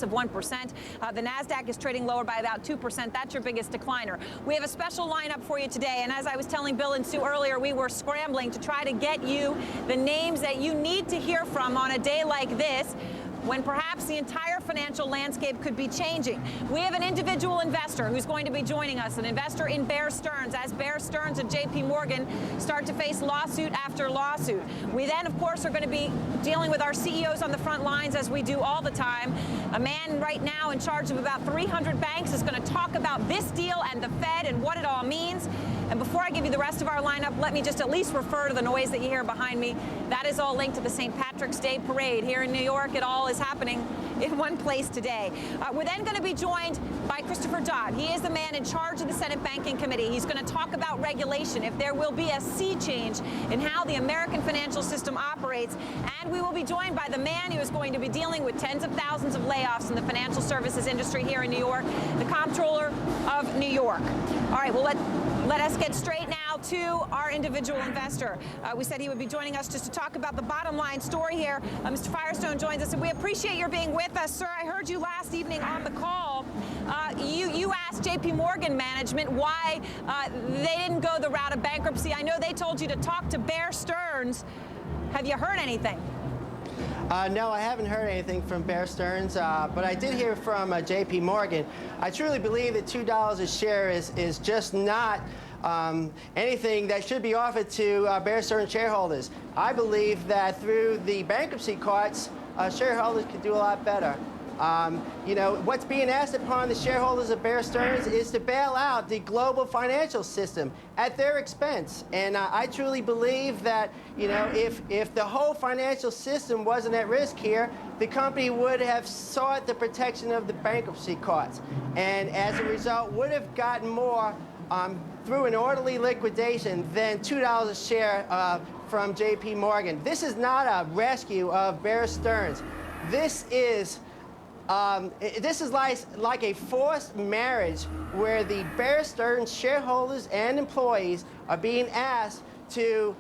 of 1%. The NASDAQ is trading lower by about 2%. That's your biggest decliner. We have a special lineup for you today, and as I was telling Bill and Sue earlier, we were scrambling to try to get you the names that you need to hear from on a day like this, when perhaps the entire financial landscape could be changing. We have an individual investor who's going to be joining us, an investor in Bear Stearns, as Bear Stearns and JP Morgan start to face lawsuit after lawsuit. We then, of course, are going to be dealing with our CEOs on the front lines, as we do all the time. A man right now in charge of about 300 banks is going to talk about this deal and the Fed and what it all means. And before I give you the rest of our lineup, let me just at least refer to the noise that you hear behind me. That is all linked to the St. Patrick's Day Parade here in New York. It all is happening in one place today. We're then going to be joined by Christopher Dodd. He is the man in charge of the Senate Banking Committee. He's going to talk about regulation, if there will be a sea change in how the American financial system operates. And we will be joined by the man who is going to be dealing with tens of thousands of layoffs in the financial services industry here in New York, the Comptroller of New York. All right, well, let us get straight now to our individual investor. We said he would be joining us just to talk about the bottom line story here. Mr. Firestone joins us, and we appreciate your being with us. Sir, I heard you last evening on the call. You asked JP Morgan management why they didn't go the route of bankruptcy. I know they told you to talk to Bear Stearns. Have you heard anything? No, I haven't heard anything from Bear Stearns, but I did hear from JP Morgan. I truly believe that $2 a share is just not anything that should be offered to Bear Stearns shareholders. I believe that through the bankruptcy courts, shareholders could do a lot better. You know, what's being asked upon the shareholders of Bear Stearns is to bail out the global financial system at their expense. And I truly believe that, you know, if the whole financial system wasn't at risk here, the company would have sought the protection of the bankruptcy courts. And as a result, would have gotten more through an orderly liquidation than $2 a share from JP Morgan. This is not a rescue of Bear Stearns. This is like a forced marriage where the Bear Stearns shareholders and employees are being asked to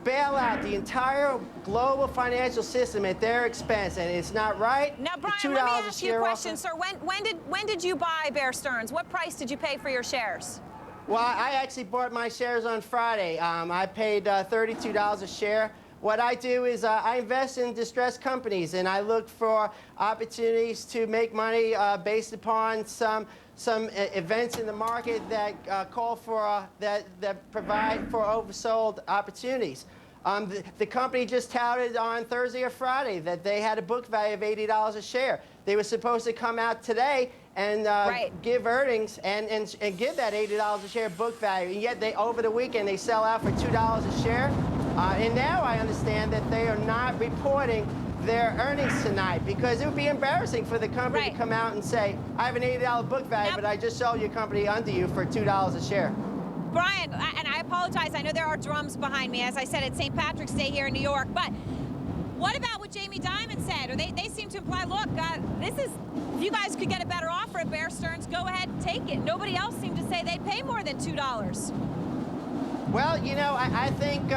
bail out the entire global financial system at their expense, and it's not right. Now, Brian, let me ask you a question, sir. When did you buy Bear Stearns? What price did you pay for your shares? Well, I actually bought my shares on Friday. I paid $32 a share. What I do is I invest in distressed companies, and I look for opportunities to make money based upon some events in the market that call for that provide for oversold opportunities. The company just touted on Thursday or Friday that they had a book value of $80 a share. They were supposed to come out today and give earnings and give that $80 a share book value, and yet over the weekend they sell out for $2 a share. And now I understand that they are not reporting their earnings tonight because it would be embarrassing for the company to come out and say, I have an $80 book value, but I just sold your company under you for $2 a share. Brian, and I apologize, I know there are drums behind me. As I said, it's St. Patrick's Day here in New York, but what about what Jamie Dimon said? Or they seem to imply, look, if you guys could get a better offer at Bear Stearns, go ahead and take it. Nobody else seemed to say they'd pay more than $2. Well, you know, I think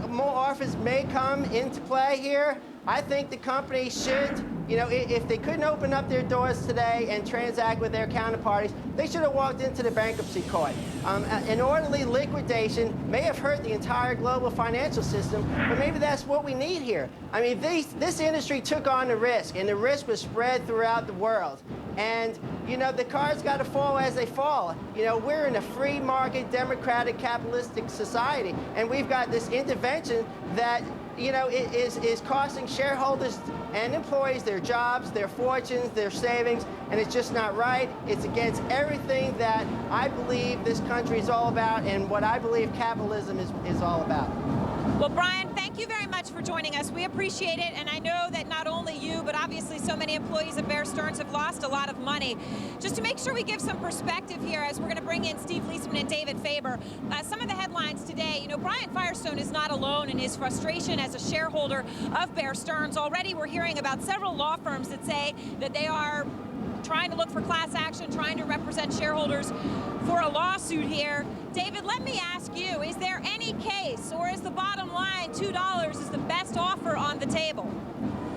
more offers may come into play here. I think the company should, you know, if they couldn't open up their doors today and transact with their counterparties, they should have walked into the bankruptcy court. An orderly liquidation may have hurt the entire global financial system, but maybe that's what we need here. I mean, this industry took on the risk, and the risk was spread throughout the world. And, you know, the cards got to fall as they fall. You know, we're in a free market, democratic, capitalistic society, and we've got this intervention that, you know, is costing shareholders and employees their jobs, their fortunes, their savings, and it's just not right. It's against everything that I believe this country is all about and what I believe capitalism is all about. Well, Brian, thank you very much for joining us. We appreciate it, and I know that not only you, but obviously so many employees of Bear Stearns have lost a lot of money. Just to make sure we give some perspective here, as we're going to bring in Steve Leisman and David Faber, some of the headlines today, you know, Brian Firestone is not alone in his frustration as a shareholder of Bear Stearns. Already we're hearing about several law firms that say that they are trying to look for class action, trying to represent shareholders for a lawsuit here. David, let me ask you, is there any case, or is the bottom line $2 is the best offer on the table?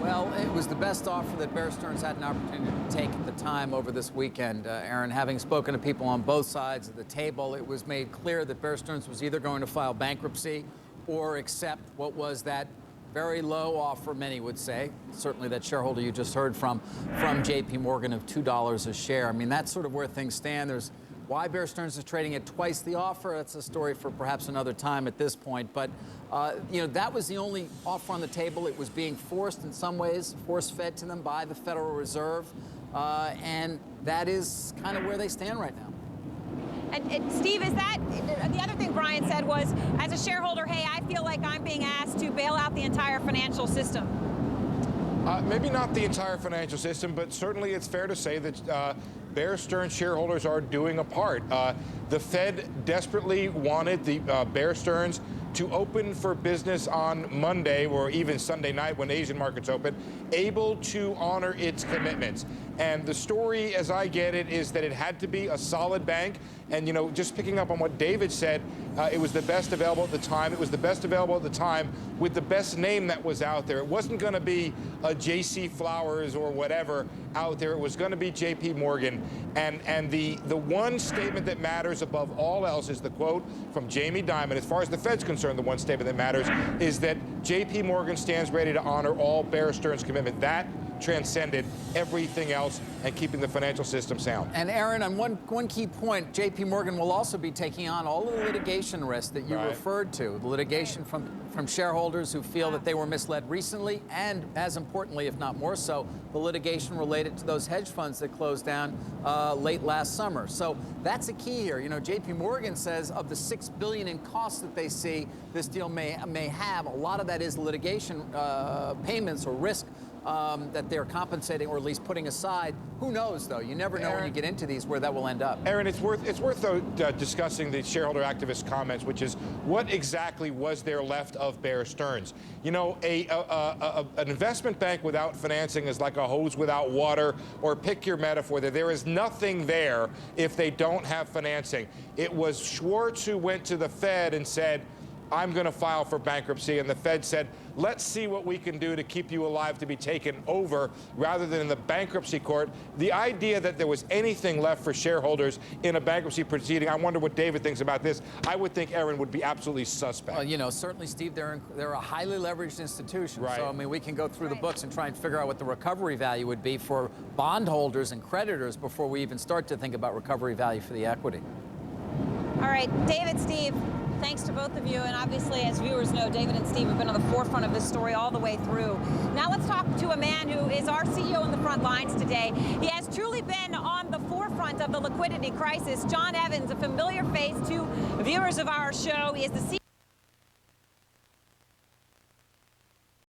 Well, it was the best offer that Bear Stearns had an opportunity to take at the time over this weekend. Aaron, having spoken to people on both sides of the table, it was made clear that Bear Stearns was either going to file bankruptcy or accept what was that very low offer, many would say, certainly that shareholder you just heard from JP Morgan of $2 a share. I mean, that's sort of where things stand. There's why Bear Stearns is trading at twice the offer. That's a story for perhaps another time at this point. But, you know, that was the only offer on the table. It was being forced in some ways, force-fed to them by the Federal Reserve. And that is kind of where they stand right now. And Steve, is that the other thing Brian said was, as a shareholder, hey, I feel like I'm being asked to bail out the entire financial system? Maybe not the entire financial system, but certainly it's fair to say that Bear Stearns shareholders are doing a part. The Fed desperately wanted the Bear Stearns to open for business on Monday or even Sunday night when Asian markets open, able to honor its commitments. And the story, as I get it, is that it had to be a solid bank. And, you know, just picking up on what David said, it was the best available at the time. It was the best available at the time with the best name that was out there. It wasn't going to be a J.C. Flowers or whatever out there. It was going to be J.P. Morgan. And the one statement that matters above all else is the quote from Jamie Dimon. As far as the Fed's concerned, the one statement that matters is that J.P. Morgan stands ready to honor all Bear Stearns' commitment. That transcended everything else and keeping the financial system sound. And Aaron, on one key point, J.P. Morgan will also be taking on all of the litigation risk that you referred to, the litigation from shareholders who feel that they were misled recently, and as importantly, if not more so, the litigation related to those hedge funds that closed down late last summer. So that's a key here. You know, J.P. Morgan says of the $6 billion in costs that they see this deal may have, a lot of that is litigation payments or risk that they're compensating or at least putting aside. Who knows, though? You never know when you get into these where that will end up. Aaron, it's worth though, discussing the shareholder activist comments, which is what exactly was there left of Bear Stearns? You know, an investment bank without financing is like a hose without water, or pick your metaphor. There is nothing there if they don't have financing. It was Schwartz who went to the Fed and said, I'm going to file for bankruptcy, and the Fed said, let's see what we can do to keep you alive to be taken over rather than in the bankruptcy court. The idea that there was anything left for shareholders in a bankruptcy proceeding, I wonder what David thinks about this. I would think Aaron would be absolutely suspect. Well, you know, certainly, Steve, they're a highly leveraged institution. Right. So, I mean, we can go through the books and try and figure out what the recovery value would be for bondholders and creditors before we even start to think about recovery value for the equity. All right, David, Steve, thanks to both of you. And obviously, as viewers know, David and Steve have been on the forefront of this story all the way through. Now let's talk to a man who is our CEO on the front lines today. He has truly been on the forefront of the liquidity crisis. John Evans, a familiar face to viewers of our show. He is the CEO